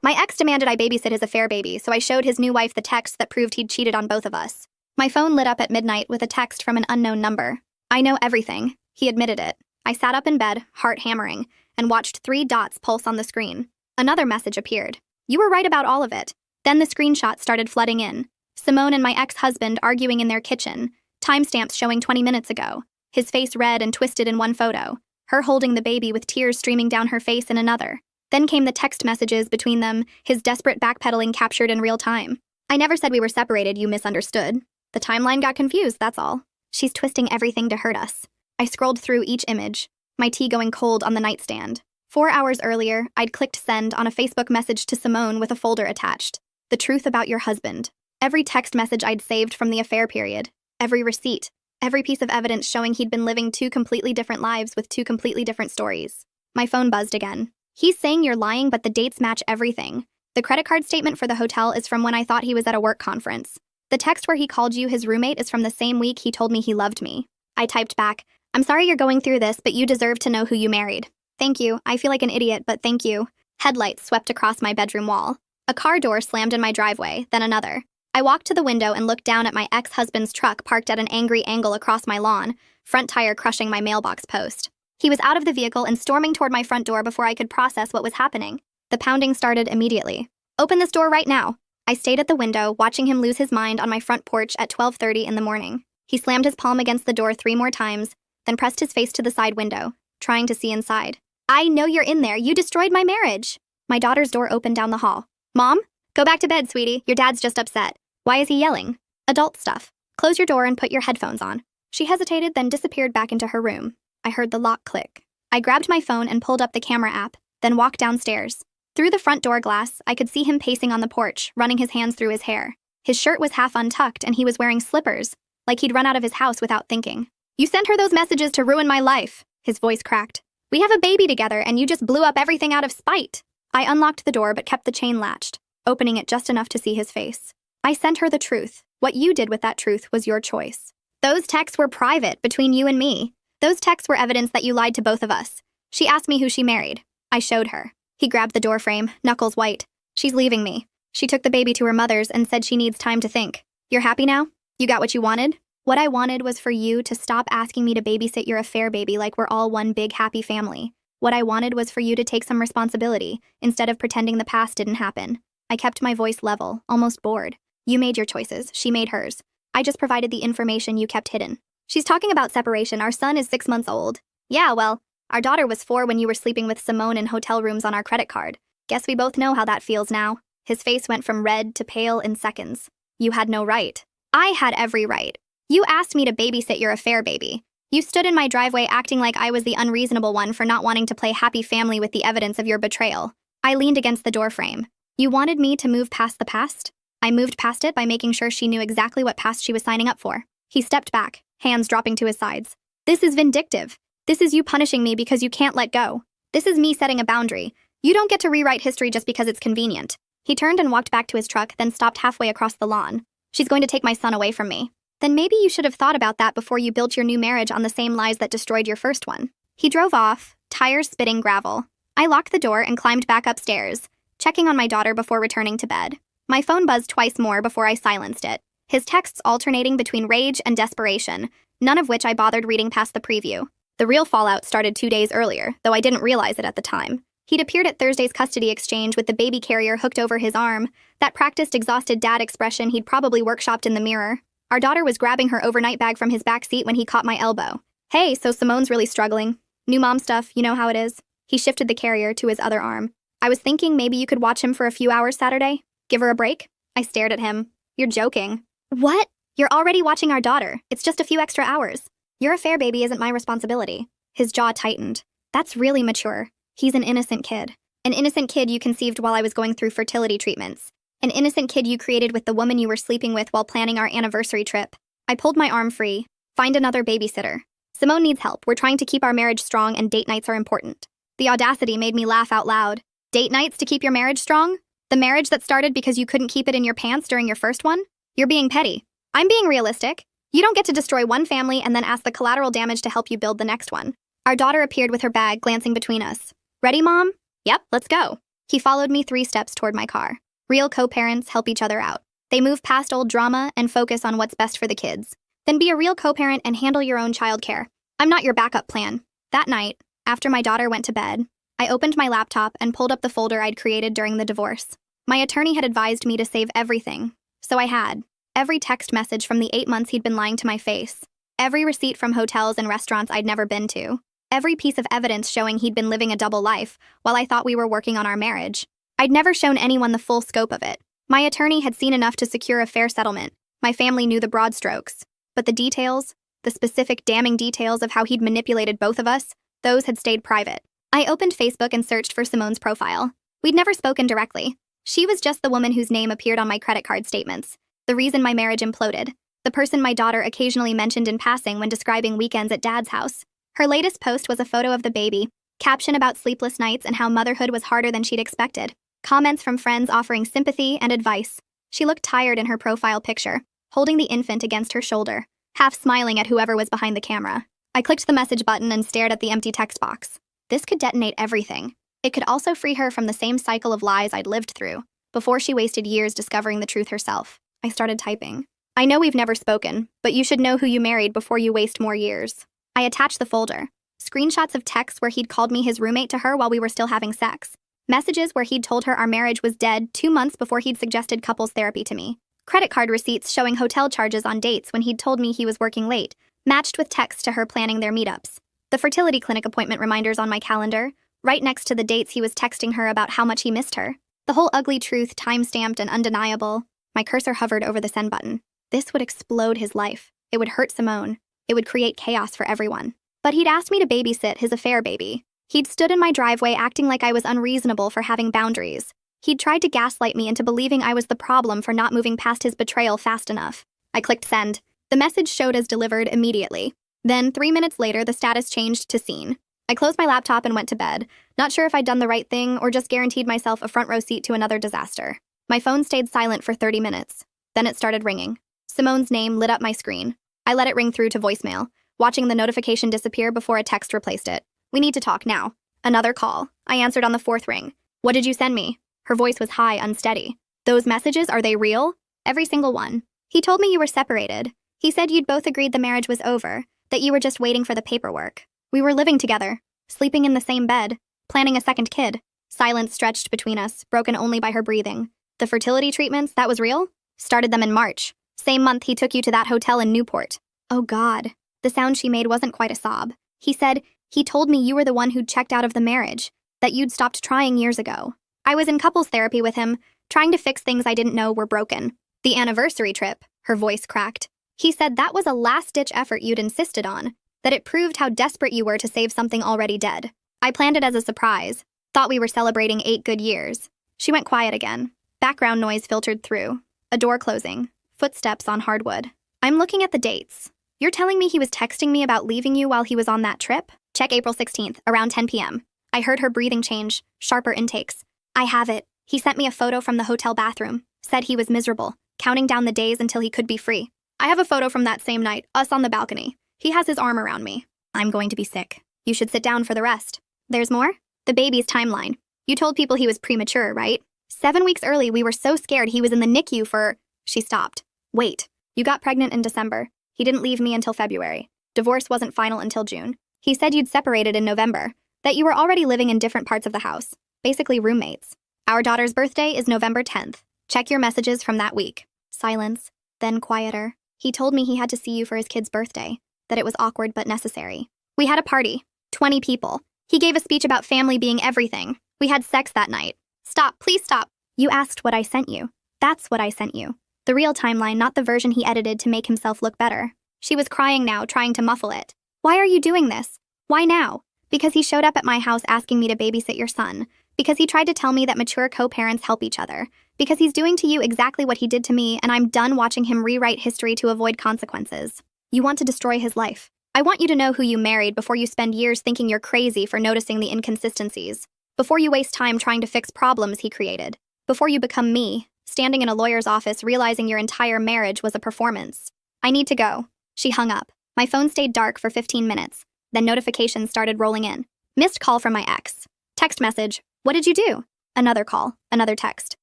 My ex demanded I babysit his affair baby, so I showed his new wife the text that proved he'd cheated on both of us. My phone lit up at midnight with a text from an unknown number. I know everything. He admitted it. I sat up in bed, heart hammering, and watched 3 dots pulse on the screen. Another message appeared. You were right about all of it. Then the screenshots started flooding in. Simone and my ex-husband arguing in their kitchen. Timestamps showing 20 minutes ago. His face red and twisted in one photo. Her holding the baby with tears streaming down her face in another. Then came the text messages between them, his desperate backpedaling captured in real time. I never said we were separated, you misunderstood. The timeline got confused, that's all. She's twisting everything to hurt us. I scrolled through each image, my tea going cold on the nightstand. 4 hours earlier, I'd clicked send on a Facebook message to Simone with a folder attached. The truth about your husband. Every text message I'd saved from the affair period. Every receipt. Every piece of evidence showing he'd been living 2 completely different lives with 2 completely different stories. My phone buzzed again. He's saying you're lying, but the dates match everything. The credit card statement for the hotel is from when I thought he was at a work conference. The text where he called you his roommate is from the same week he told me he loved me. I typed back, I'm sorry you're going through this, but you deserve to know who you married. Thank you. I feel like an idiot, but thank you. Headlights swept across my bedroom wall. A car door slammed in my driveway, then another. I walked to the window and looked down at my ex-husband's truck parked at an angry angle across my lawn, front tire crushing my mailbox post. He was out of the vehicle and storming toward my front door before I could process what was happening. The pounding started immediately. Open this door right now. I stayed at the window, watching him lose his mind on my front porch at 12:30 in the morning. He slammed his palm against the door 3 more times, then pressed his face to the side window, trying to see inside. I know you're in there. You destroyed my marriage. My daughter's door opened down the hall. Mom? Go back to bed, sweetie. Your dad's just upset. Why is he yelling? Adult stuff. Close your door and put your headphones on. She hesitated, then disappeared back into her room. I heard the lock click. I grabbed my phone and pulled up the camera app, then walked downstairs. Through the front door glass, I could see him pacing on the porch, running his hands through his hair. His shirt was half untucked and he was wearing slippers, like he'd run out of his house without thinking. You sent her those messages to ruin my life, his voice cracked. We have a baby together and you just blew up everything out of spite. I unlocked the door but kept the chain latched, opening it just enough to see his face. I sent her the truth. What you did with that truth was your choice. Those texts were private, between you and me. Those texts were evidence that you lied to both of us. She asked me who she married. I showed her. He grabbed the doorframe, knuckles white. She's leaving me. She took the baby to her mother's and said she needs time to think. You're happy now? You got what you wanted? What I wanted was for you to stop asking me to babysit your affair baby like we're all one big happy family. What I wanted was for you to take some responsibility, instead of pretending the past didn't happen. I kept my voice level, almost bored. You made your choices, she made hers. I just provided the information you kept hidden. She's talking about separation. Our son is 6 months old. Yeah, well, our daughter was 4 when you were sleeping with Simone in hotel rooms on our credit card. Guess we both know how that feels now. His face went from red to pale in seconds. You had no right. I had every right. You asked me to babysit your affair baby. You stood in my driveway acting like I was the unreasonable one for not wanting to play happy family with the evidence of your betrayal. I leaned against the doorframe. You wanted me to move past the past? I moved past it by making sure she knew exactly what past she was signing up for. He stepped back, hands dropping to his sides. This is vindictive. This is you punishing me because you can't let go. This is me setting a boundary. You don't get to rewrite history just because it's convenient. He turned and walked back to his truck, then stopped halfway across the lawn. She's going to take my son away from me. Then maybe you should have thought about that before you built your new marriage on the same lies that destroyed your first one. He drove off, tires spitting gravel. I locked the door and climbed back upstairs, checking on my daughter before returning to bed. My phone buzzed twice more before I silenced it, his texts alternating between rage and desperation, none of which I bothered reading past the preview. The real fallout started 2 days earlier, though I didn't realize it at the time. He'd appeared at Thursday's custody exchange with the baby carrier hooked over his arm, that practiced exhausted dad expression he'd probably workshopped in the mirror. Our daughter was grabbing her overnight bag from his back seat when he caught my elbow. Hey, so Simone's really struggling. New mom stuff, you know how it is. He shifted the carrier to his other arm. I was thinking maybe you could watch him for a few hours Saturday. Give her a break? I stared at him. You're joking. What? You're already watching our daughter. It's just a few extra hours. Your affair baby isn't my responsibility. His jaw tightened. That's really mature. He's an innocent kid. An innocent kid you conceived while I was going through fertility treatments. An innocent kid you created with the woman you were sleeping with while planning our anniversary trip. I pulled my arm free. Find another babysitter. Simone needs help. We're trying to keep our marriage strong and date nights are important. The audacity made me laugh out loud. Date nights to keep your marriage strong? The marriage that started because you couldn't keep it in your pants during your first one? You're being petty. I'm being realistic. You don't get to destroy one family and then ask the collateral damage to help you build the next one. Our daughter appeared with her bag, glancing between us. Ready, Mom? Yep, let's go. He followed me 3 steps toward my car. Real co-parents help each other out. They move past old drama and focus on what's best for the kids. Then be a real co-parent and handle your own childcare. I'm not your backup plan. That night, after my daughter went to bed, I opened my laptop and pulled up the folder I'd created during the divorce. My attorney had advised me to save everything, so I had. Every text message from the 8 months he'd been lying to my face. Every receipt from hotels and restaurants I'd never been to. Every piece of evidence showing he'd been living a double life while I thought we were working on our marriage. I'd never shown anyone the full scope of it. My attorney had seen enough to secure a fair settlement. My family knew the broad strokes. But the details, the specific damning details of how he'd manipulated both of us, those had stayed private. I opened Facebook and searched for Simone's profile. We'd never spoken directly. She was just the woman whose name appeared on my credit card statements. The reason my marriage imploded. The person my daughter occasionally mentioned in passing when describing weekends at Dad's house. Her latest post was a photo of the baby, caption about sleepless nights and how motherhood was harder than she'd expected. Comments from friends offering sympathy and advice. She looked tired in her profile picture, holding the infant against her shoulder, half smiling at whoever was behind the camera. I clicked the message button and stared at the empty text box. This could detonate everything. It could also free her from the same cycle of lies I'd lived through, before she wasted years discovering the truth herself. I started typing. I know we've never spoken, but you should know who you married before you waste more years. I attached the folder. Screenshots of texts where he'd called me his roommate to her while we were still having sex. Messages where he'd told her our marriage was dead 2 months before he'd suggested couples therapy to me. Credit card receipts showing hotel charges on dates when he'd told me he was working late, matched with texts to her planning their meetups. The fertility clinic appointment reminders on my calendar, right next to the dates he was texting her about how much he missed her. The whole ugly truth, time-stamped and undeniable. My cursor hovered over the send button. This would explode his life. It would hurt Simone. It would create chaos for everyone. But he'd asked me to babysit his affair baby. He'd stood in my driveway acting like I was unreasonable for having boundaries. He'd tried to gaslight me into believing I was the problem for not moving past his betrayal fast enough. I clicked send. The message showed as delivered immediately. Then, 3 minutes later, the status changed to seen. I closed my laptop and went to bed, not sure if I'd done the right thing or just guaranteed myself a front row seat to another disaster. My phone stayed silent for 30 minutes. Then it started ringing. Simone's name lit up my screen. I let it ring through to voicemail, watching the notification disappear before a text replaced it. We need to talk now. Another call. I answered on the 4th ring. What did you send me? Her voice was high, unsteady. Those messages, are they real? Every single one. He told me you were separated. He said you'd both agreed the marriage was over, that you were just waiting for the paperwork. We were living together, sleeping in the same bed, planning a second kid. Silence stretched between us, broken only by her breathing. The fertility treatments, that was real? Started them in March. Same month he took you to that hotel in Newport. Oh God. The sound she made wasn't quite a sob. He said, he told me you were the one who'd checked out of the marriage, that you'd stopped trying years ago. I was in couples therapy with him, trying to fix things I didn't know were broken. The anniversary trip, her voice cracked. He said that was a last-ditch effort you'd insisted on, that it proved how desperate you were to save something already dead. I planned it as a surprise, thought we were celebrating 8 good years. She went quiet again. Background noise filtered through. A door closing. Footsteps on hardwood. I'm looking at the dates. You're telling me he was texting me about leaving you while he was on that trip? Check April 16th, around 10 p.m. I heard her breathing change, sharper intakes. I have it. He sent me a photo from the hotel bathroom. Said he was miserable, counting down the days until he could be free. I have a photo from that same night, us on the balcony. He has his arm around me. I'm going to be sick. You should sit down for the rest. There's more? The baby's timeline. You told people he was premature, right? 7 weeks early, we were so scared he was in the NICU for... She stopped. Wait. You got pregnant in December. He didn't leave me until February. Divorce wasn't final until June. He said you'd separated in November, that you were already living in different parts of the house, basically roommates. Our daughter's birthday is November 10th. Check your messages from that week. Silence, then quieter. He told me he had to see you for his kid's birthday, that it was awkward but necessary. We had a party, 20 people. He gave a speech about family being everything. We had sex that night. Stop, please stop. You asked what I sent you. That's what I sent you. The real timeline, not the version he edited to make himself look better. She was crying now, trying to muffle it. Why are you doing this? Why now? Because he showed up at my house asking me to babysit your son. Because he tried to tell me that mature co-parents help each other. Because he's doing to you exactly what he did to me, and I'm done watching him rewrite history to avoid consequences. You want to destroy his life. I want you to know who you married before you spend years thinking you're crazy for noticing the inconsistencies. Before you waste time trying to fix problems he created. Before you become me, standing in a lawyer's office realizing your entire marriage was a performance. I need to go. She hung up. My phone stayed dark for 15 minutes. Then notifications started rolling in. Missed call from my ex. Text message. What did you do? Another call, another text.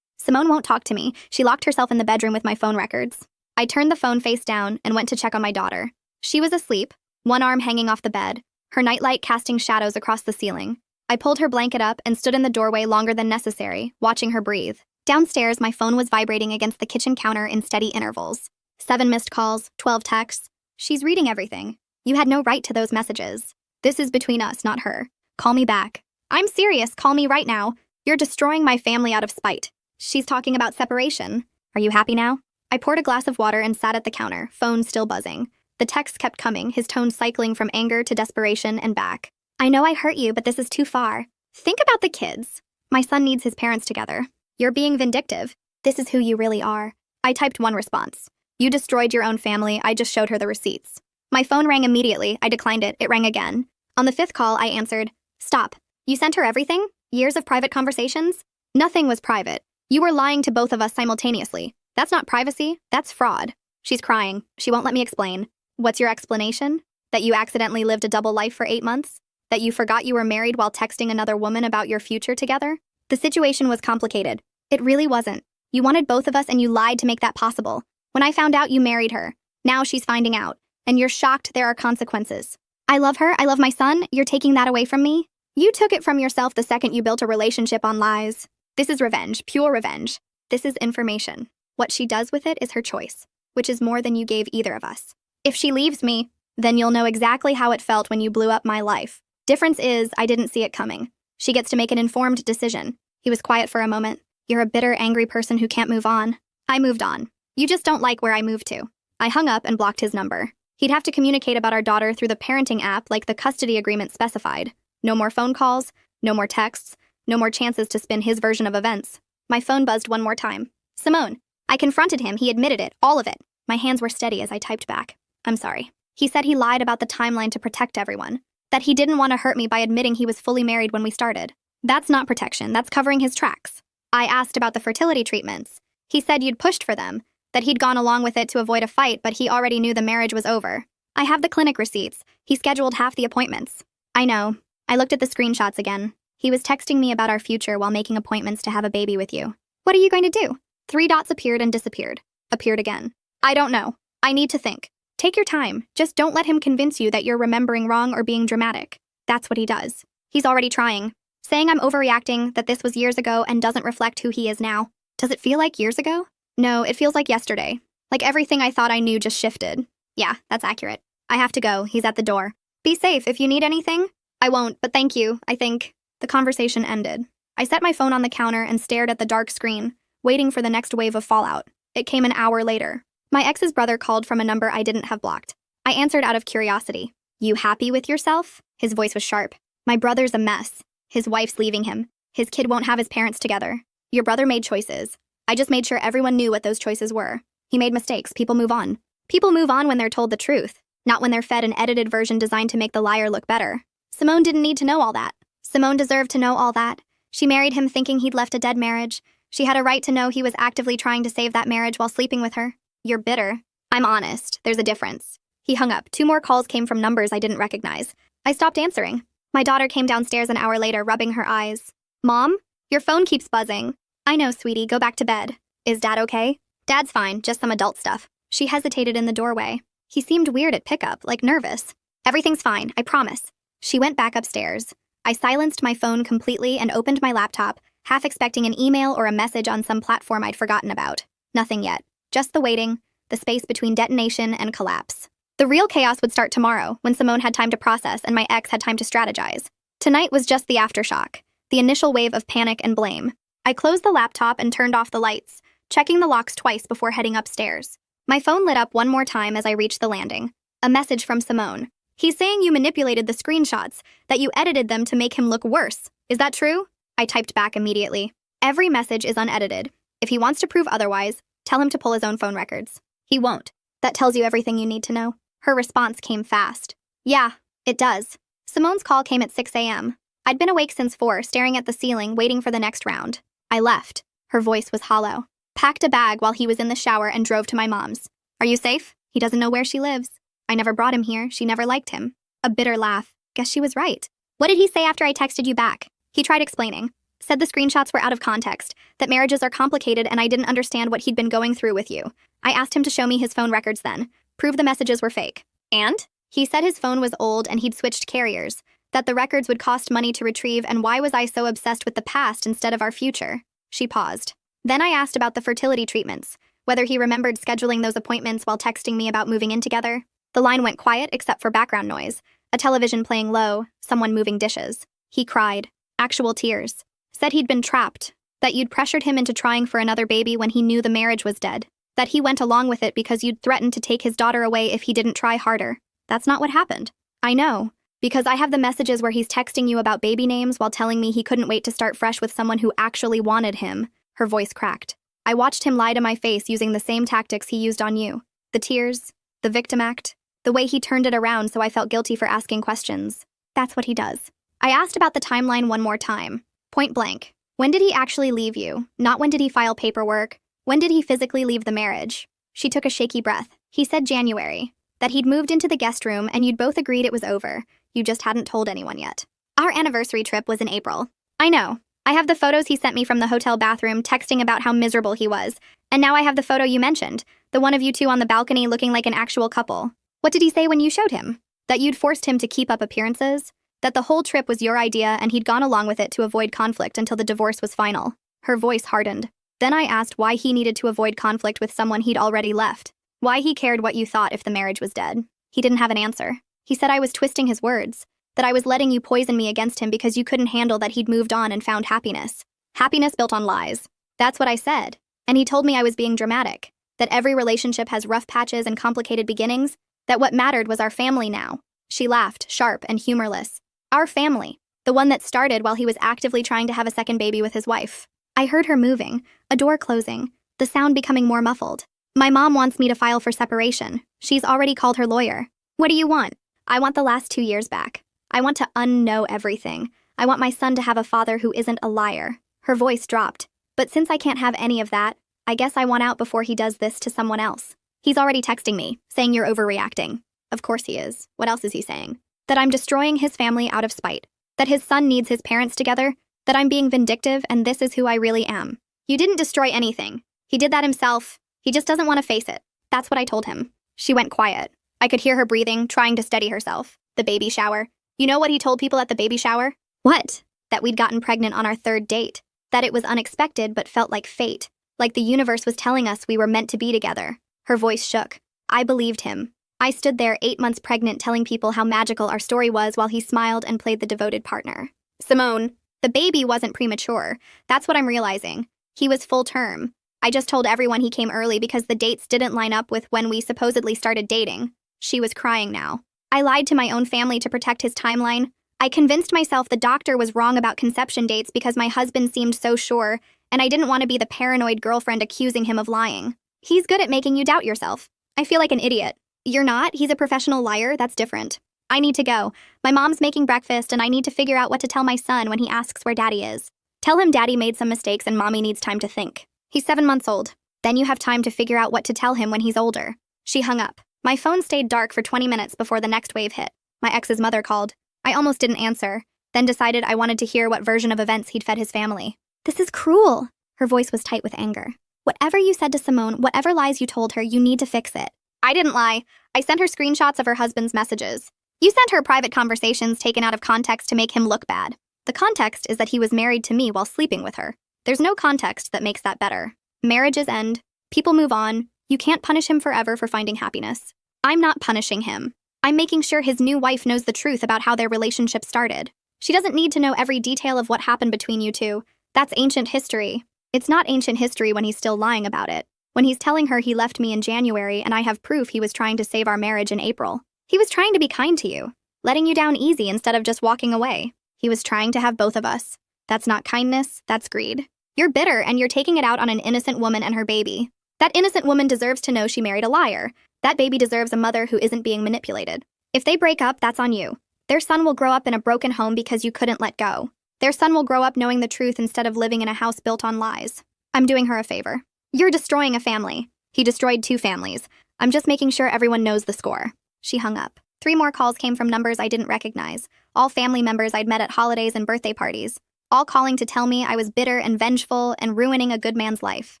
Simone won't talk to me. She locked herself in the bedroom with my phone records. I turned the phone face down and went to check on my daughter. She was asleep, one arm hanging off the bed, her nightlight casting shadows across the ceiling. I pulled her blanket up and stood in the doorway longer than necessary, watching her breathe. Downstairs, my phone was vibrating against the kitchen counter in steady intervals. 7 missed calls, 12 texts. She's reading everything. You had no right to those messages. This is between us, not her. Call me back. I'm serious, call me right now. You're destroying my family out of spite. She's talking about separation. Are you happy now? I poured a glass of water and sat at the counter, phone still buzzing. The texts kept coming, his tone cycling from anger to desperation and back. I know I hurt you, but this is too far. Think about the kids. My son needs his parents together. You're being vindictive. This is who you really are. I typed one response. You destroyed your own family, I just showed her the receipts. My phone rang immediately, I declined it, it rang again. On the 5th call, I answered, Stop. You sent her everything? Years of private conversations? Nothing was private. You were lying to both of us simultaneously. That's not privacy, that's fraud. She's crying. She won't let me explain. What's your explanation? That you accidentally lived a double life for 8 months? That you forgot you were married while texting another woman about your future together? The situation was complicated. It really wasn't. You wanted both of us and you lied to make that possible. When I found out, you married her. Now she's finding out. And you're shocked there are consequences. I love her, I love my son, you're taking that away from me? You took it from yourself the second you built a relationship on lies. This is revenge, pure revenge. This is information. What she does with it is her choice, which is more than you gave either of us. If she leaves me, then you'll know exactly how it felt when you blew up my life. Difference is, I didn't see it coming. She gets to make an informed decision. He was quiet for a moment. You're a bitter, angry person who can't move on. I moved on. You just don't like where I moved to. I hung up and blocked his number. He'd have to communicate about our daughter through the parenting app like the custody agreement specified. No more phone calls, no more texts, no more chances to spin his version of events. My phone buzzed one more time. Simone. I confronted him, he admitted it, all of it. My hands were steady as I typed back. I'm sorry. He said he lied about the timeline to protect everyone. That he didn't want to hurt me by admitting he was fully married when we started. That's not protection, that's covering his tracks. I asked about the fertility treatments. He said you'd pushed for them, that he'd gone along with it to avoid a fight, but he already knew the marriage was over. I have the clinic receipts. He scheduled half the appointments. I know. I looked at the screenshots again. He was texting me about our future while making appointments to have a baby with you. What are you going to do? 3 dots appeared and disappeared. Appeared again. I don't know. I need to think. Take your time. Just don't let him convince you that you're remembering wrong or being dramatic. That's what he does. He's already trying. Saying I'm overreacting, that this was years ago and doesn't reflect who he is now. Does it feel like years ago? No, it feels like yesterday. Like everything I thought I knew just shifted. Yeah, that's accurate. I have to go. He's at the door. Be safe if you need anything. I won't, but thank you, I think. The conversation ended. I set my phone on the counter and stared at the dark screen, waiting for the next wave of fallout. It came an hour later. My ex's brother called from a number I didn't have blocked. I answered out of curiosity. You happy with yourself? His voice was sharp. My brother's a mess. His wife's leaving him. His kid won't have his parents together. Your brother made choices. I just made sure everyone knew what those choices were. He made mistakes. People move on. People move on when they're told the truth, not when they're fed an edited version designed to make the liar look better. Simone didn't need to know all that. Simone deserved to know all that. She married him thinking he'd left a dead marriage. She had a right to know he was actively trying to save that marriage while sleeping with her. You're bitter. I'm honest. There's a difference. He hung up. 2 more calls came from numbers I didn't recognize. I stopped answering. My daughter came downstairs an hour later, rubbing her eyes. Mom? Your phone keeps buzzing. I know, sweetie. Go back to bed. Is Dad okay? Dad's fine, just some adult stuff. She hesitated in the doorway. He seemed weird at pickup, like nervous. Everything's fine, I promise. She went back upstairs. I silenced my phone completely and opened my laptop, half expecting an email or a message on some platform I'd forgotten about. Nothing yet. Just the waiting, the space between detonation and collapse. The real chaos would start tomorrow, when Simone had time to process and my ex had time to strategize. Tonight was just the aftershock, the initial wave of panic and blame. I closed the laptop and turned off the lights, checking the locks twice before heading upstairs. My phone lit up one more time as I reached the landing. A message from Simone. He's saying you manipulated the screenshots, that you edited them to make him look worse. Is that true? I typed back immediately. Every message is unedited. If he wants to prove otherwise, tell him to pull his own phone records. He won't. That tells you everything you need to know. Her response came fast. Yeah, it does. Simone's call came at 6 a.m. I'd been awake since 4, staring at the ceiling, waiting for the next round. I left. Her voice was hollow. Packed a bag while he was in the shower and drove to my mom's. Are you safe? He doesn't know where she lives. I never brought him here. She never liked him. A bitter laugh. Guess she was right. What did he say after I texted you back? He tried explaining. Said the screenshots were out of context, that marriages are complicated and I didn't understand what he'd been going through with you. I asked him to show me his phone records then, prove the messages were fake. And? He said his phone was old and he'd switched carriers, that the records would cost money to retrieve, and why was I so obsessed with the past instead of our future? She paused. Then I asked about the fertility treatments, whether he remembered scheduling those appointments while texting me about moving in together. The line went quiet except for background noise, a television playing low, someone moving dishes. He cried, actual tears. Said he'd been trapped, that you'd pressured him into trying for another baby when he knew the marriage was dead, that he went along with it because you'd threatened to take his daughter away if he didn't try harder. That's not what happened. I know, because I have the messages where he's texting you about baby names while telling me he couldn't wait to start fresh with someone who actually wanted him. Her voice cracked. I watched him lie to my face using the same tactics he used on you. The tears, the victim act, the way he turned it around so I felt guilty for asking questions. That's what he does. I asked about the timeline one more time. Point blank. When did he actually leave you? Not when did he file paperwork. When did he physically leave the marriage? She took a shaky breath. He said January. That he'd moved into the guest room and you'd both agreed it was over. You just hadn't told anyone yet. Our anniversary trip was in April. I know. I have the photos he sent me from the hotel bathroom texting about how miserable he was. And now I have the photo you mentioned, the one of you two on the balcony looking like an actual couple. What did he say when you showed him? That you'd forced him to keep up appearances? That the whole trip was your idea and he'd gone along with it to avoid conflict until the divorce was final. Her voice hardened. Then I asked why he needed to avoid conflict with someone he'd already left. Why he cared what you thought if the marriage was dead. He didn't have an answer. He said I was twisting his words. That I was letting you poison me against him because you couldn't handle that he'd moved on and found happiness. Happiness built on lies. That's what I said. And he told me I was being dramatic. That every relationship has rough patches and complicated beginnings. That what mattered was our family now. She laughed, sharp and humorless. Our family. The one that started while he was actively trying to have a second baby with his wife. I heard her moving, a door closing, the sound becoming more muffled. My mom wants me to file for separation. She's already called her lawyer. What do you want? I want the last 2 years back. I want to unknow everything. I want my son to have a father who isn't a liar. Her voice dropped. But since I can't have any of that, I guess I want out before he does this to someone else. He's already texting me, saying you're overreacting. Of course he is. What else is he saying? That I'm destroying his family out of spite. That his son needs his parents together. That I'm being vindictive and this is who I really am. You didn't destroy anything. He did that himself. He just doesn't want to face it. That's what I told him. She went quiet. I could hear her breathing, trying to steady herself. The baby shower. You know what he told people at the baby shower? What? That we'd gotten pregnant on our 3rd date. That it was unexpected but felt like fate. Like the universe was telling us we were meant to be together. Her voice shook. I believed him. I stood there 8 months pregnant telling people how magical our story was while he smiled and played the devoted partner. Simone, the baby wasn't premature. That's what I'm realizing. He was full term. I just told everyone he came early because the dates didn't line up with when we supposedly started dating. She was crying now. I lied to my own family to protect his timeline. I convinced myself the doctor was wrong about conception dates because my husband seemed so sure, and I didn't want to be the paranoid girlfriend accusing him of lying. He's good at making you doubt yourself. I feel like an idiot. You're not? He's a professional liar? That's different. I need to go. My mom's making breakfast and I need to figure out what to tell my son when he asks where daddy is. Tell him daddy made some mistakes and mommy needs time to think. He's 7 months old. Then you have time to figure out what to tell him when he's older. She hung up. My phone stayed dark for 20 minutes before the next wave hit. My ex's mother called. I almost didn't answer, then decided I wanted to hear what version of events he'd fed his family. This is cruel. Her voice was tight with anger. Whatever you said to Simone, whatever lies you told her, you need to fix it. I didn't lie. I sent her screenshots of her husband's messages. You sent her private conversations taken out of context to make him look bad. The context is that he was married to me while sleeping with her. There's no context that makes that better. Marriages end. People move on. You can't punish him forever for finding happiness. I'm not punishing him. I'm making sure his new wife knows the truth about how their relationship started. She doesn't need to know every detail of what happened between you two. That's ancient history. It's not ancient history when he's still lying about it. When he's telling her he left me in January and I have proof he was trying to save our marriage in April. He was trying to be kind to you, letting you down easy instead of just walking away. He was trying to have both of us. That's not kindness, that's greed. You're bitter and you're taking it out on an innocent woman and her baby. That innocent woman deserves to know she married a liar. That baby deserves a mother who isn't being manipulated. If they break up, that's on you. Their son will grow up in a broken home because you couldn't let go. Their son will grow up knowing the truth instead of living in a house built on lies. I'm doing her a favor. You're destroying a family. He destroyed 2 families. I'm just making sure everyone knows the score. She hung up. 3 more calls came from numbers I didn't recognize, all family members I'd met at holidays and birthday parties. all calling to tell me I was bitter and vengeful and ruining a good man's life.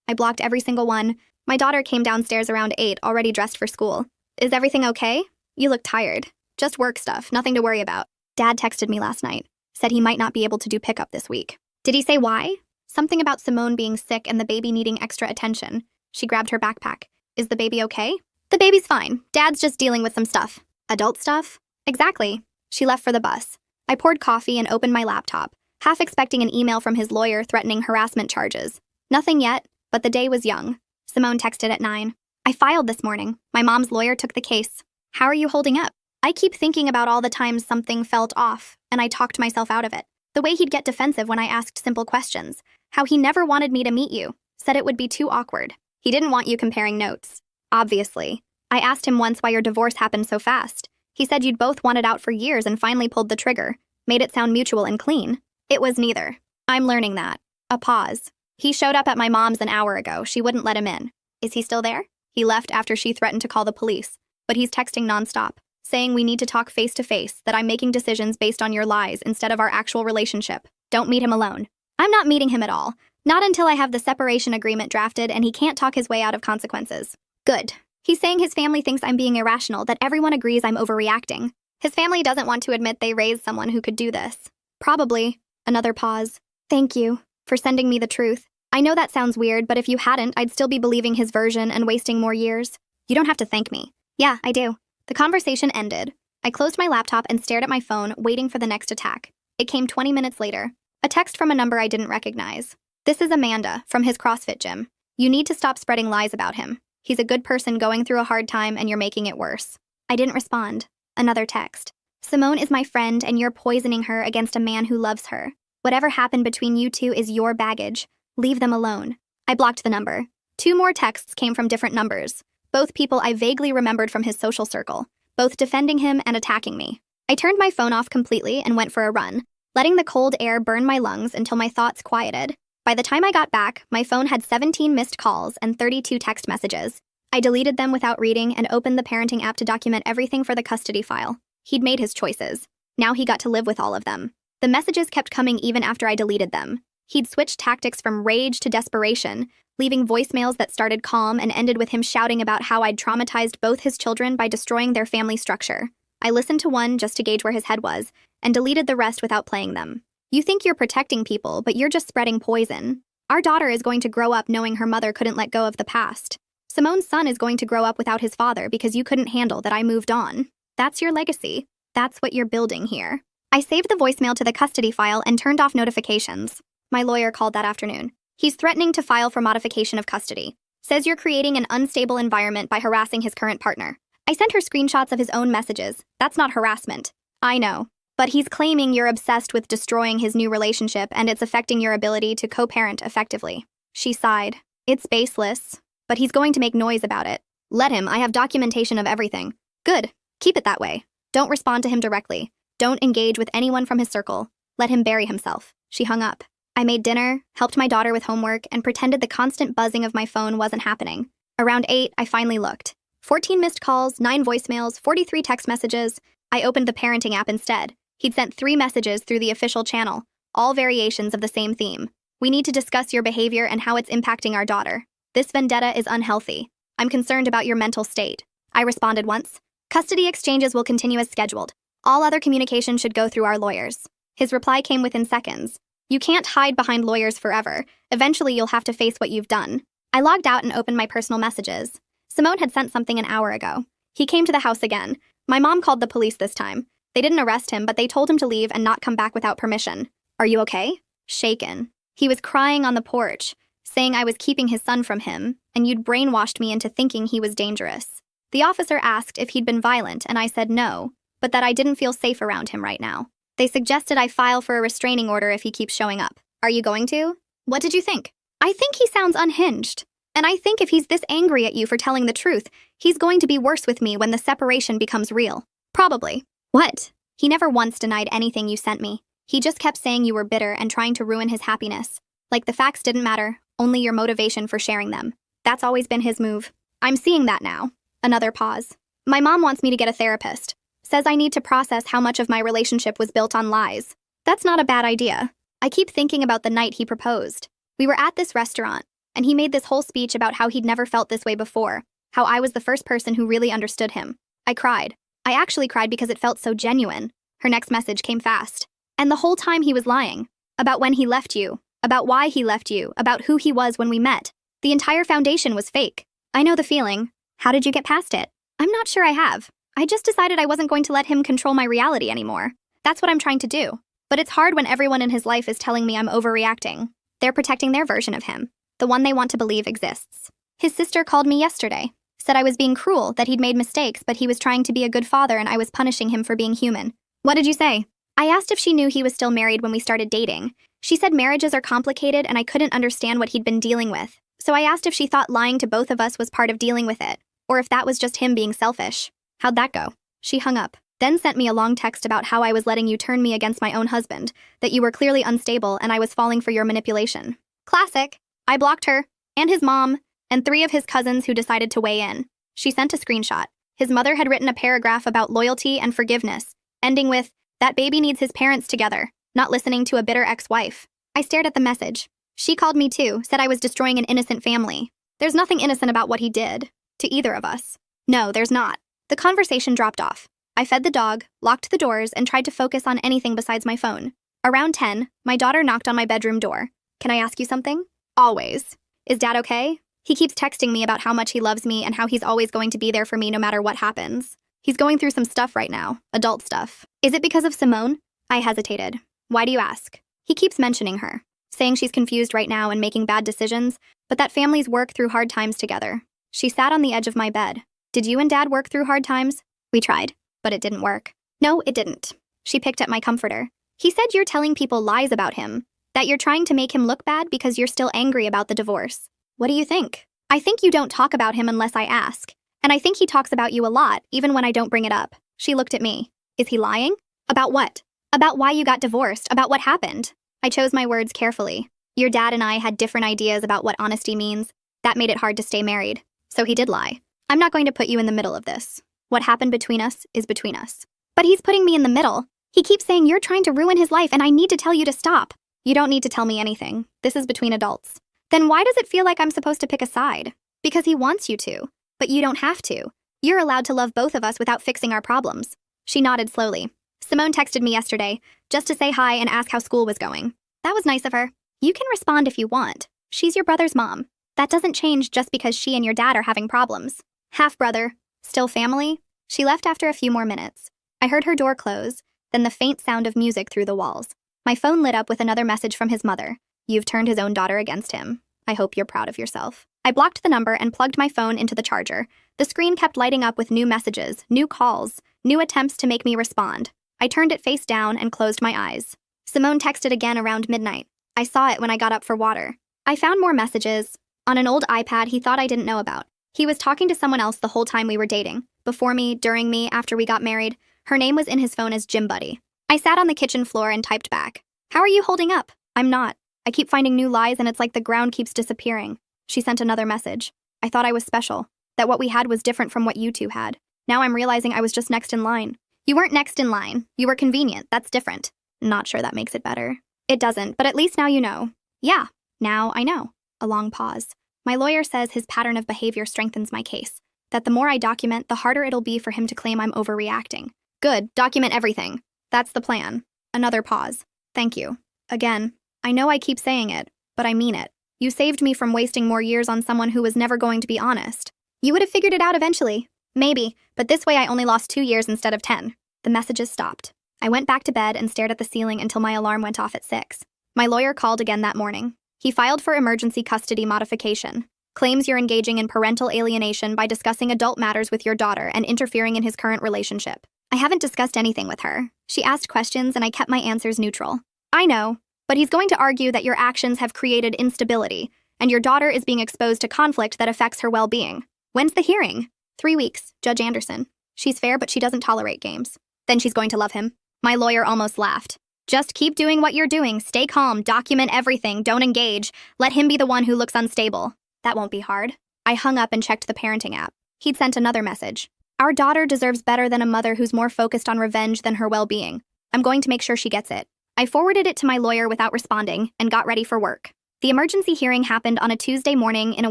I blocked every single one. My daughter came downstairs around 8, already dressed for school. Is everything okay? You look tired. Just work stuff, nothing to worry about. Dad texted me last night, said he might not be able to do pickup this week. Did he say why? Something about Simone being sick and the baby needing extra attention. She grabbed her backpack. Is the baby okay? The baby's fine. Dad's just dealing with some stuff. Adult stuff? Exactly. She left for the bus. I poured coffee and opened my laptop, half expecting an email from his lawyer threatening harassment charges. Nothing yet, but the day was young. Simone texted at 9. I filed this morning. My mom's lawyer took the case. How are you holding up? I keep thinking about all the times something felt off, and I talked myself out of it. The way he'd get defensive when I asked simple questions. How he never wanted me to meet you. Said it would be too awkward. He didn't want you comparing notes. Obviously. I asked him once why your divorce happened so fast. He said you'd both wanted out for years and finally pulled the trigger. Made it sound mutual and clean. It was neither. I'm learning that. A pause. He showed up at my mom's an hour ago. She wouldn't let him in. Is he still there? He left after she threatened to call the police. But he's texting nonstop, saying we need to talk face to face, that I'm making decisions based on your lies instead of our actual relationship. Don't meet him alone. I'm not meeting him at all. Not until I have the separation agreement drafted and he can't talk his way out of consequences. Good. He's saying his family thinks I'm being irrational, that everyone agrees I'm overreacting. His family doesn't want to admit they raised someone who could do this. Probably. Another pause. Thank you for sending me the truth. I know that sounds weird, but if you hadn't, I'd still be believing his version and wasting more years. You don't have to thank me. Yeah, I do. The conversation ended. I closed my laptop and stared at my phone, waiting for the next attack. It came 20 minutes later. A text from a number I didn't recognize. This is Amanda, from his CrossFit gym. You need to stop spreading lies about him. He's a good person going through a hard time and you're making it worse. I didn't respond. Another text. Simone is my friend and you're poisoning her against a man who loves her. Whatever happened between you two is your baggage. Leave them alone. I blocked the number. 2 more texts came from different numbers. Both people I vaguely remembered from his social circle. Both defending him and attacking me. I turned my phone off completely and went for a run, letting the cold air burn my lungs until my thoughts quieted. By the time I got back, my phone had 17 missed calls and 32 text messages. I deleted them without reading and opened the parenting app to document everything for the custody file. He'd made his choices. Now he got to live with all of them. The messages kept coming even after I deleted them. He'd switched tactics from rage to desperation, leaving voicemails that started calm and ended with him shouting about how I'd traumatized both his children by destroying their family structure. I listened to one just to gauge where his head was, and deleted the rest without playing them. You think you're protecting people, but you're just spreading poison. Our daughter is going to grow up knowing her mother couldn't let go of the past. Simone's son is going to grow up without his father because you couldn't handle that I moved on. That's your legacy. That's what you're building here. I saved the voicemail to the custody file and turned off notifications. My lawyer called that afternoon. He's threatening to file for modification of custody. Says you're creating an unstable environment by harassing his current partner. I sent her screenshots of his own messages. That's not harassment. I know. But he's claiming you're obsessed with destroying his new relationship and it's affecting your ability to co-parent effectively. She sighed. It's baseless, but he's going to make noise about it. Let him. I have documentation of everything. Good. Keep it that way. Don't respond to him directly. Don't engage with anyone from his circle. Let him bury himself. She hung up. I made dinner, helped my daughter with homework, and pretended the constant buzzing of my phone wasn't happening. Around 8, I finally looked. 14 missed calls, 9 voicemails, 43 text messages. I opened the parenting app instead. He'd sent 3 messages through the official channel, all variations of the same theme. We need to discuss your behavior and how it's impacting our daughter. This vendetta is unhealthy. I'm concerned about your mental state. I responded once. Custody exchanges will continue as scheduled. All other communication should go through our lawyers. His reply came within seconds. You can't hide behind lawyers forever. Eventually you'll have to face what you've done. I logged out and opened my personal messages. Simone had sent something an hour ago. He came to the house again. My mom called the police this time. They didn't arrest him, but they told him to leave and not come back without permission. Are you okay? Shaken. He was crying on the porch, saying I was keeping his son from him, and you'd brainwashed me into thinking he was dangerous. The officer asked if he'd been violent, and I said no, but that I didn't feel safe around him right now. They suggested I file for a restraining order if he keeps showing up. Are you going to? What did you think? I think he sounds unhinged. And I think if he's this angry at you for telling the truth, he's going to be worse with me when the separation becomes real. Probably. What? He never once denied anything you sent me. He just kept saying you were bitter and trying to ruin his happiness. Like the facts didn't matter, only your motivation for sharing them. That's always been his move. I'm seeing that now. Another pause. My mom wants me to get a therapist. Says I need to process how much of my relationship was built on lies. That's not a bad idea. I keep thinking about the night he proposed. We were at this restaurant, and he made this whole speech about how he'd never felt this way before, how I was the first person who really understood him. I cried. I actually cried because it felt so genuine. Her next message came fast. And the whole time he was lying. About when he left you. About why he left you. About who he was when we met. The entire foundation was fake. I know the feeling. How did you get past it? I'm not sure I have. I just decided I wasn't going to let him control my reality anymore. That's what I'm trying to do. But it's hard when everyone in his life is telling me I'm overreacting. They're protecting their version of him. The one they want to believe exists. His sister called me yesterday. Said I was being cruel, that he'd made mistakes, but he was trying to be a good father and I was punishing him for being human. What did you say? I asked if she knew he was still married when we started dating. She said marriages are complicated and I couldn't understand what he'd been dealing with. So I asked if she thought lying to both of us was part of dealing with it, or if that was just him being selfish. How'd that go? She hung up, then sent me a long text about how I was letting you turn me against my own husband, that you were clearly unstable and I was falling for your manipulation. Classic. I blocked her, and his mom, and 3 of his cousins who decided to weigh in. She sent a screenshot. His mother had written a paragraph about loyalty and forgiveness, ending with, "That baby needs his parents together, not listening to a bitter ex-wife." I stared at the message. She called me too, said I was destroying an innocent family. There's nothing innocent about what he did. To either of us. No, there's not. The conversation dropped off. I fed the dog, locked the doors, and tried to focus on anything besides my phone. Around 10, my daughter knocked on my bedroom door. "Can I ask you something?" "Always." "Is Dad okay?" "He keeps texting me about how much he loves me and how he's always going to be there for me no matter what happens. He's going through some stuff right now, adult stuff." "Is it because of Simone?" I hesitated. "Why do you ask?" "He keeps mentioning her, saying she's confused right now and making bad decisions, but that families work through hard times together." She sat on the edge of my bed. "Did you and Dad work through hard times?" "We tried, but it didn't work." "No, it didn't." She picked at my comforter. "He said you're telling people lies about him, that you're trying to make him look bad because you're still angry about the divorce." "What do you think?" "I think you don't talk about him unless I ask. And I think he talks about you a lot, even when I don't bring it up." She looked at me. "Is he lying?" "About what?" "About why you got divorced, about what happened." I chose my words carefully. Your dad and I had different ideas about what honesty means. That made it hard to stay married. So he did lie. I'm not going to put you in the middle of this. What happened between us is between us. "But he's putting me in the middle. He keeps saying you're trying to ruin his life and I need to tell you to stop." "You don't need to tell me anything. This is between adults." "Then why does it feel like I'm supposed to pick a side?" "Because he wants you to. But you don't have to. You're allowed to love both of us without fixing our problems." She nodded slowly. "Simone texted me yesterday, just to say hi and ask how school was going." "That was nice of her." "You can respond if you want. She's your brother's mom. That doesn't change just because she and your dad are having problems." "Half-brother. Still family?" She left after a few more minutes. I heard her door close, then the faint sound of music through the walls. My phone lit up with another message from his mother. "You've turned his own daughter against him. I hope you're proud of yourself." I blocked the number and plugged my phone into the charger. The screen kept lighting up with new messages, new calls, new attempts to make me respond. I turned it face down and closed my eyes. Simone texted again around midnight. I saw it when I got up for water. I found more messages. On an old iPad he thought I didn't know about. He was talking to someone else the whole time we were dating. Before me, during me, after we got married. Her name was in his phone as Gym Buddy. I sat on the kitchen floor and typed back. "How are you holding up?" "I'm not. I keep finding new lies and it's like the ground keeps disappearing." She sent another message. "I thought I was special. That what we had was different from what you two had. Now I'm realizing I was just next in line." "You weren't next in line. You were convenient. That's different." "Not sure that makes it better." "It doesn't, but at least now you know." "Yeah, now I know." A long pause. "My lawyer says his pattern of behavior strengthens my case. That the more I document, the harder it'll be for him to claim I'm overreacting." "Good, document everything." "That's the plan." Another pause. "Thank you." Again. "I know I keep saying it, but I mean it. You saved me from wasting more years on someone who was never going to be honest." "You would have figured it out eventually." "Maybe, but this way I only lost 2 years instead of 10. The messages stopped. I went back to bed and stared at the ceiling until my alarm went off at 6. My lawyer called again that morning. He filed for emergency custody modification. Claims you're engaging in parental alienation by discussing adult matters with your daughter and interfering in his current relationship. I haven't discussed anything with her. She asked questions and I kept my answers neutral. "I know, but he's going to argue that your actions have created instability, and your daughter is being exposed to conflict that affects her well-being." "When's the hearing?" 3 weeks, Judge Anderson. "She's fair, but she doesn't tolerate games." "Then she's going to love him." My lawyer almost laughed. "Just keep doing what you're doing. Stay calm, document everything, don't engage. Let him be the one who looks unstable." "That won't be hard." I hung up and checked the parenting app. He'd sent another message. "Our daughter deserves better than a mother who's more focused on revenge than her well-being. I'm going to make sure she gets it." I forwarded it to my lawyer without responding and got ready for work. The emergency hearing happened on a Tuesday morning in a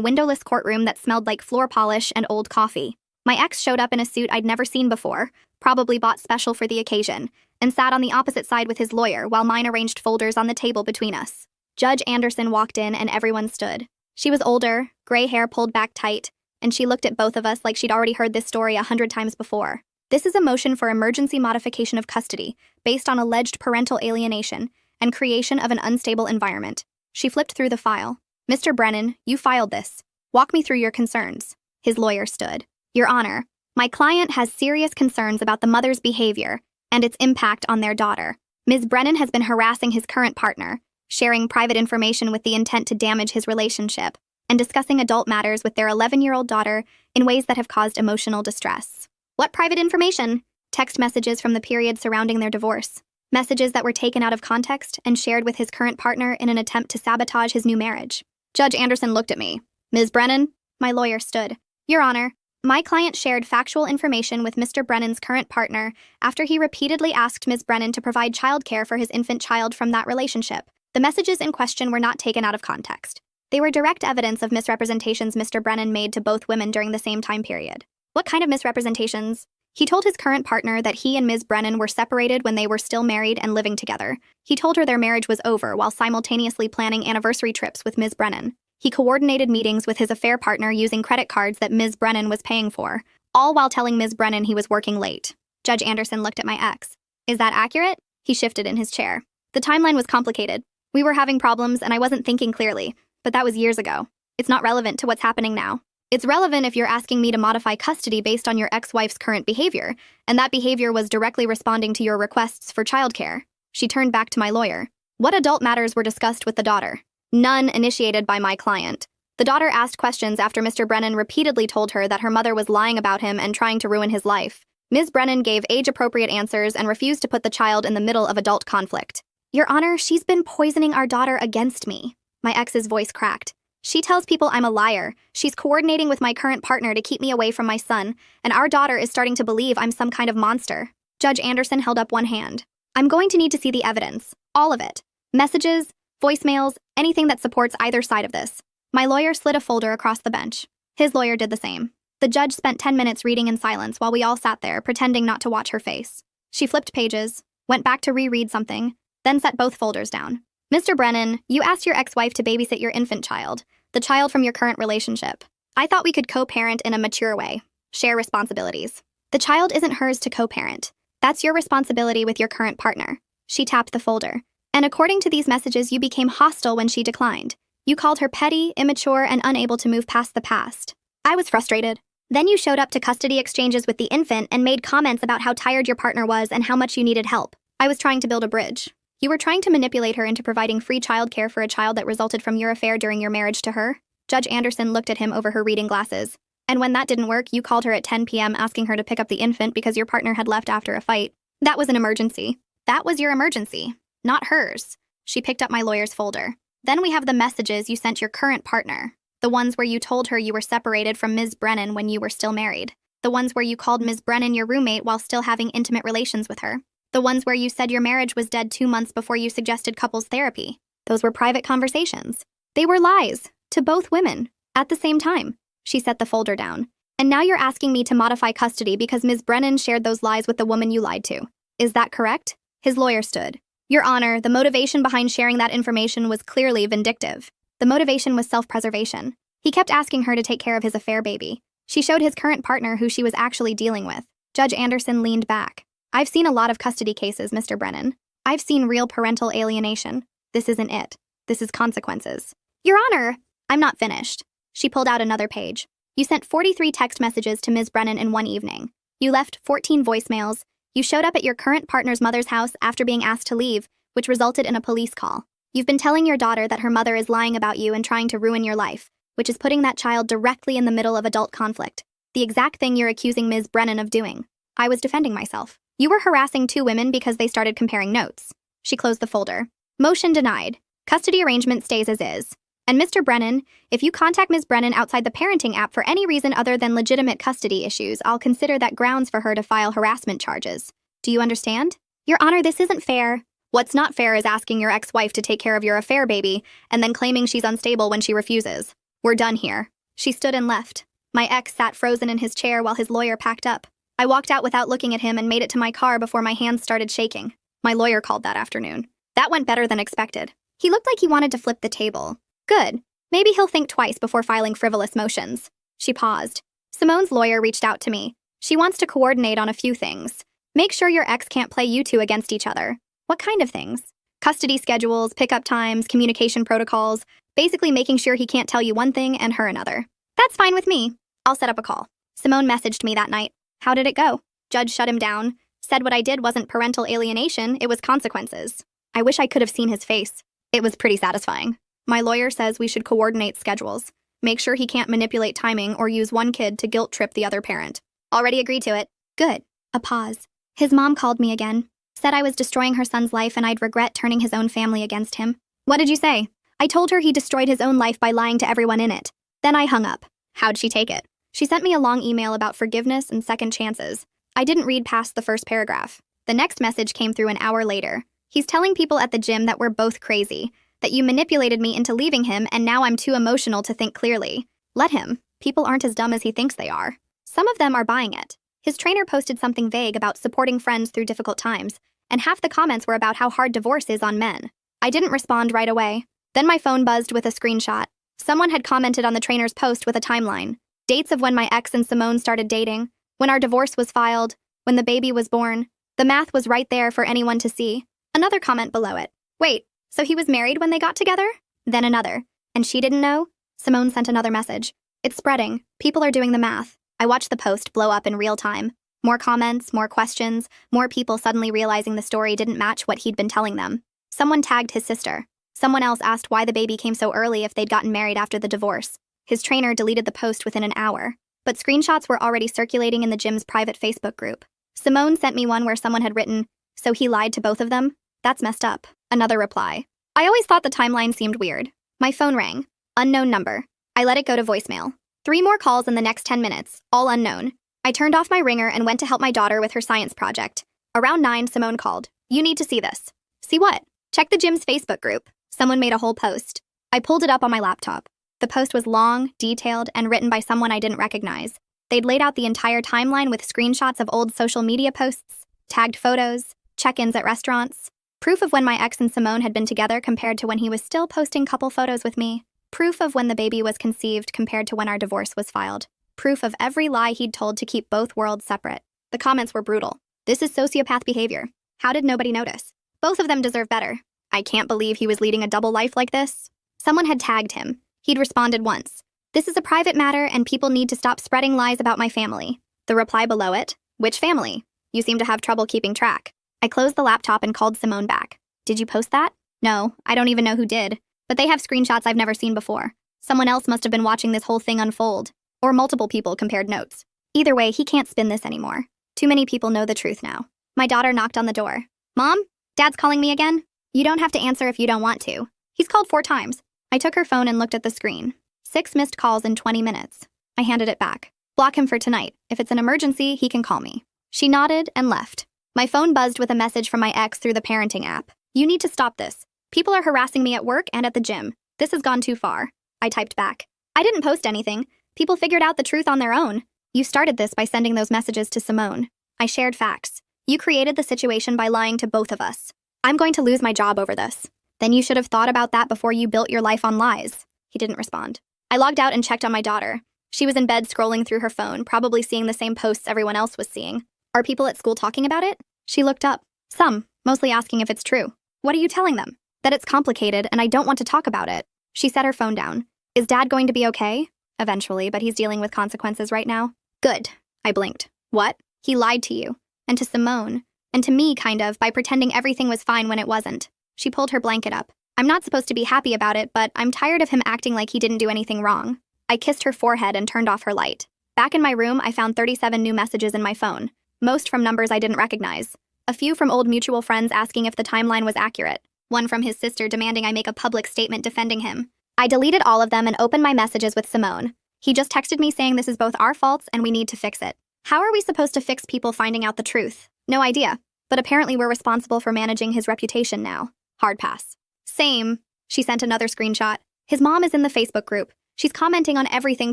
windowless courtroom that smelled like floor polish and old coffee. My ex showed up in a suit I'd never seen before, probably bought special for the occasion, and sat on the opposite side with his lawyer while mine arranged folders on the table between us. Judge Anderson walked in and everyone stood. She was older, gray hair pulled back tight, and she looked at both of us like she'd already heard this story 100 times before. This is a motion for emergency modification of custody based on alleged parental alienation and creation of an unstable environment. She flipped through the file. Mr. Brennan, you filed this. Walk me through your concerns. His lawyer stood. Your Honor, my client has serious concerns about the mother's behavior and its impact on their daughter. Ms. Brennan has been harassing his current partner, sharing private information with the intent to damage his relationship, and discussing adult matters with their 11-year-old daughter in ways that have caused emotional distress. What private information? Text messages from the period surrounding their divorce. Messages that were taken out of context and shared with his current partner in an attempt to sabotage his new marriage. Judge Anderson looked at me. Ms. Brennan? My lawyer stood. Your Honor, my client shared factual information with Mr. Brennan's current partner after he repeatedly asked Ms. Brennan to provide childcare for his infant child from that relationship. The messages in question were not taken out of context. They were direct evidence of misrepresentations Mr. Brennan made to both women during the same time period. What kind of misrepresentations? He told his current partner that he and Ms. Brennan were separated when they were still married and living together. He told her their marriage was over while simultaneously planning anniversary trips with Ms. Brennan. He coordinated meetings with his affair partner using credit cards that Ms. Brennan was paying for, all while telling Ms. Brennan he was working late. Judge Anderson looked at my ex. Is that accurate? He shifted in his chair. The timeline was complicated. We were having problems and I wasn't thinking clearly, but that was years ago. It's not relevant to what's happening now. It's relevant if you're asking me to modify custody based on your ex-wife's current behavior, and that behavior was directly responding to your requests for childcare. She turned back to my lawyer. What adult matters were discussed with the daughter? None initiated by my client. The daughter asked questions after Mr. Brennan repeatedly told her that her mother was lying about him and trying to ruin his life. Ms. Brennan gave age-appropriate answers and refused to put the child in the middle of adult conflict. Your Honor, she's been poisoning our daughter against me. My ex's voice cracked. She tells people I'm a liar. She's coordinating with my current partner to keep me away from my son, and our daughter is starting to believe I'm some kind of monster. Judge Anderson held up one hand. I'm going to need to see the evidence. All of it. Messages, voicemails, anything that supports either side of this. My lawyer slid a folder across the bench. His lawyer did the same. The judge spent 10 minutes reading in silence while we all sat there, pretending not to watch her face. She flipped pages, went back to reread something, then set both folders down. Mr. Brennan, you asked your ex-wife to babysit your infant child, the child from your current relationship. I thought we could co-parent in a mature way, share responsibilities. The child isn't hers to co-parent. That's your responsibility with your current partner. She tapped the folder. And according to these messages, you became hostile when she declined. You called her petty, immature, and unable to move past the past. I was frustrated. Then you showed up to custody exchanges with the infant and made comments about how tired your partner was and how much you needed help. I was trying to build a bridge. You were trying to manipulate her into providing free childcare for a child that resulted from your affair during your marriage to her. Judge Anderson looked at him over her reading glasses. And when that didn't work, you called her at 10 p.m. asking her to pick up the infant because your partner had left after a fight. That was an emergency. That was your emergency, not hers. She picked up my lawyer's folder. Then we have the messages you sent your current partner. The ones where you told her you were separated from Ms. Brennan when you were still married. The ones where you called Ms. Brennan your roommate while still having intimate relations with her. The ones where you said your marriage was dead 2 months before you suggested couples therapy. Those were private conversations. They were lies, to both women, at the same time. She set the folder down. And now you're asking me to modify custody because Ms. Brennan shared those lies with the woman you lied to. Is that correct? His lawyer stood. Your Honor, the motivation behind sharing that information was clearly vindictive. The motivation was self-preservation. He kept asking her to take care of his affair baby. She showed his current partner who she was actually dealing with. Judge Anderson leaned back. I've seen a lot of custody cases, Mr. Brennan. I've seen real parental alienation. This isn't it. This is consequences. Your Honor, I'm not finished. She pulled out another page. You sent 43 text messages to Ms. Brennan in one evening. You left 14 voicemails. You showed up at your current partner's mother's house after being asked to leave, which resulted in a police call. You've been telling your daughter that her mother is lying about you and trying to ruin your life, which is putting that child directly in the middle of adult conflict. The exact thing you're accusing Ms. Brennan of doing. I was defending myself. You were harassing 2 women because they started comparing notes. She closed the folder. Motion denied. Custody arrangement stays as is. And Mr. Brennan, if you contact Ms. Brennan outside the parenting app for any reason other than legitimate custody issues, I'll consider that grounds for her to file harassment charges. Do you understand? Your Honor, this isn't fair. What's not fair is asking your ex-wife to take care of your affair baby and then claiming she's unstable when she refuses. We're done here. She stood and left. My ex sat frozen in his chair while his lawyer packed up. I walked out without looking at him and made it to my car before my hands started shaking. My lawyer called that afternoon. That went better than expected. He looked like he wanted to flip the table. Good. Maybe he'll think twice before filing frivolous motions. She paused. Simone's lawyer reached out to me. She wants to coordinate on a few things. Make sure your ex can't play you two against each other. What kind of things? Custody schedules, pickup times, communication protocols, basically making sure he can't tell you one thing and her another. That's fine with me. I'll set up a call. Simone messaged me that night. How did it go? Judge shut him down. Said what I did wasn't parental alienation, it was consequences. I wish I could have seen his face. It was pretty satisfying. My lawyer says we should coordinate schedules. Make sure he can't manipulate timing or use one kid to guilt trip the other parent. Already agreed to it. Good. A pause. His mom called me again. Said I was destroying her son's life and I'd regret turning his own family against him. What did you say? I told her he destroyed his own life by lying to everyone in it. Then I hung up. How'd she take it? She sent me a long email about forgiveness and second chances. I didn't read past the first paragraph. The next message came through an hour later. He's telling people at the gym that we're both crazy, that you manipulated me into leaving him and now I'm too emotional to think clearly. Let him. People aren't as dumb as he thinks they are. Some of them are buying it. His trainer posted something vague about supporting friends through difficult times, and half the comments were about how hard divorce is on men. I didn't respond right away. Then my phone buzzed with a screenshot. Someone had commented on the trainer's post with a timeline. Dates of when my ex and Simone started dating, when our divorce was filed, when the baby was born. The math was right there for anyone to see. Another comment below it. Wait, so he was married when they got together? Then another. And she didn't know? Simone sent another message. It's spreading. People are doing the math. I watched the post blow up in real time. More comments, more questions, more people suddenly realizing the story didn't match what he'd been telling them. Someone tagged his sister. Someone else asked why the baby came so early if they'd gotten married after the divorce. His trainer deleted the post within an hour, but screenshots were already circulating in the gym's private Facebook group. Simone sent me one where someone had written, "So he lied to both of them? That's messed up." Another reply. I always thought the timeline seemed weird. My phone rang. Unknown number. I let it go to voicemail. 3 more calls in the next 10 minutes, all unknown. I turned off my ringer and went to help my daughter with her science project. Around 9, Simone called. You need to see this. See what? Check the gym's Facebook group. Someone made a whole post. I pulled it up on my laptop. The post was long, detailed, and written by someone I didn't recognize. They'd laid out the entire timeline with screenshots of old social media posts, tagged photos, check-ins at restaurants, proof of when my ex and Simone had been together compared to when he was still posting couple photos with me, proof of when the baby was conceived compared to when our divorce was filed, proof of every lie he'd told to keep both worlds separate. The comments were brutal. This is sociopath behavior. How did nobody notice? Both of them deserve better. I can't believe he was leading a double life like this. Someone had tagged him. He'd responded once. This is a private matter and people need to stop spreading lies about my family. The reply below it. Which family? You seem to have trouble keeping track. I closed the laptop and called Simone back. Did you post that? No, I don't even know who did. But they have screenshots I've never seen before. Someone else must have been watching this whole thing unfold. Or multiple people compared notes. Either way, he can't spin this anymore. Too many people know the truth now. My daughter knocked on the door. Mom? Dad's calling me again? You don't have to answer if you don't want to. He's called 4 times. I took her phone and looked at the screen. 6 missed calls in 20 minutes. I handed it back. Block him for tonight. If it's an emergency, he can call me. She nodded and left. My phone buzzed with a message from my ex through the parenting app. You need to stop this. People are harassing me at work and at the gym. This has gone too far. I typed back. I didn't post anything. People figured out the truth on their own. You started this by sending those messages to Simone. I shared facts. You created the situation by lying to both of us. I'm going to lose my job over this. Then you should have thought about that before you built your life on lies. He didn't respond. I logged out and checked on my daughter. She was in bed scrolling through her phone, probably seeing the same posts everyone else was seeing. Are people at school talking about it? She looked up. Some, mostly asking if it's true. What are you telling them? That it's complicated and I don't want to talk about it. She set her phone down. Is Dad going to be okay? Eventually, but he's dealing with consequences right now. Good. I blinked. What? He lied to you. And to Simone. And to me, kind of, by pretending everything was fine when it wasn't. She pulled her blanket up. I'm not supposed to be happy about it, but I'm tired of him acting like he didn't do anything wrong. I kissed her forehead and turned off her light. Back in my room, I found 37 new messages in my phone. Most from numbers I didn't recognize. A few from old mutual friends asking if the timeline was accurate. One from his sister demanding I make a public statement defending him. I deleted all of them and opened my messages with Simone. He just texted me saying this is both our faults and we need to fix it. How are we supposed to fix people finding out the truth? No idea. But apparently we're responsible for managing his reputation now. Hard pass. Same. She sent another screenshot. His mom is in the Facebook group. She's commenting on everything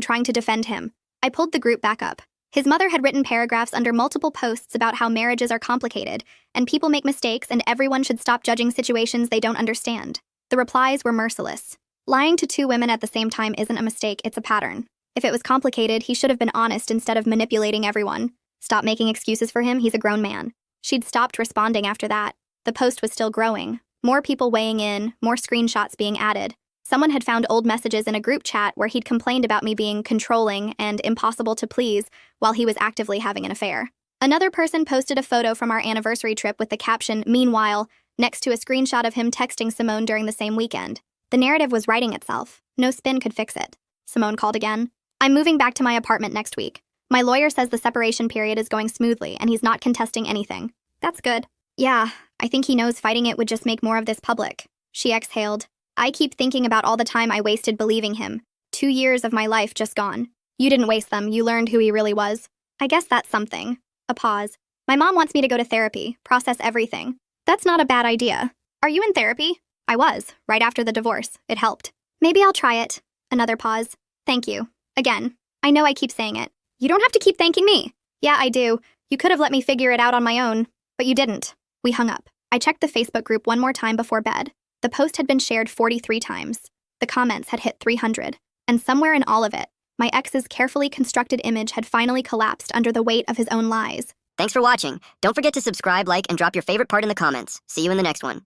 trying to defend him. I pulled the group back up. His mother had written paragraphs under multiple posts about how marriages are complicated, and people make mistakes and everyone should stop judging situations they don't understand. The replies were merciless. Lying to two women at the same time isn't a mistake, it's a pattern. If it was complicated, he should have been honest instead of manipulating everyone. Stop making excuses for him, he's a grown man. She'd stopped responding after that. The post was still growing. More people weighing in, more screenshots being added. Someone had found old messages in a group chat where he'd complained about me being controlling and impossible to please while he was actively having an affair. Another person posted a photo from our anniversary trip with the caption, "Meanwhile," next to a screenshot of him texting Simone during the same weekend. The narrative was writing itself. No spin could fix it. Simone called again. "I'm moving back to my apartment next week. My lawyer says the separation period is going smoothly and he's not contesting anything." That's good. Yeah, I think he knows fighting it would just make more of this public. She exhaled. I keep thinking about all the time I wasted believing him. 2 years of my life just gone. You didn't waste them, you learned who he really was. I guess that's something. A pause. My mom wants me to go to therapy, process everything. That's not a bad idea. Are you in therapy? I was, right after the divorce. It helped. Maybe I'll try it. Another pause. Thank you. Again. I know I keep saying it. You don't have to keep thanking me. Yeah, I do. You could have let me figure it out on my own. But you didn't. We hung up. I checked the Facebook group one more time before bed. The post had been shared 43 times. The comments had hit 300. And somewhere in all of it, my ex's carefully constructed image had finally collapsed under the weight of his own lies. Thanks for watching. Don't forget to subscribe, like, and drop your favorite part in the comments. See you in the next one.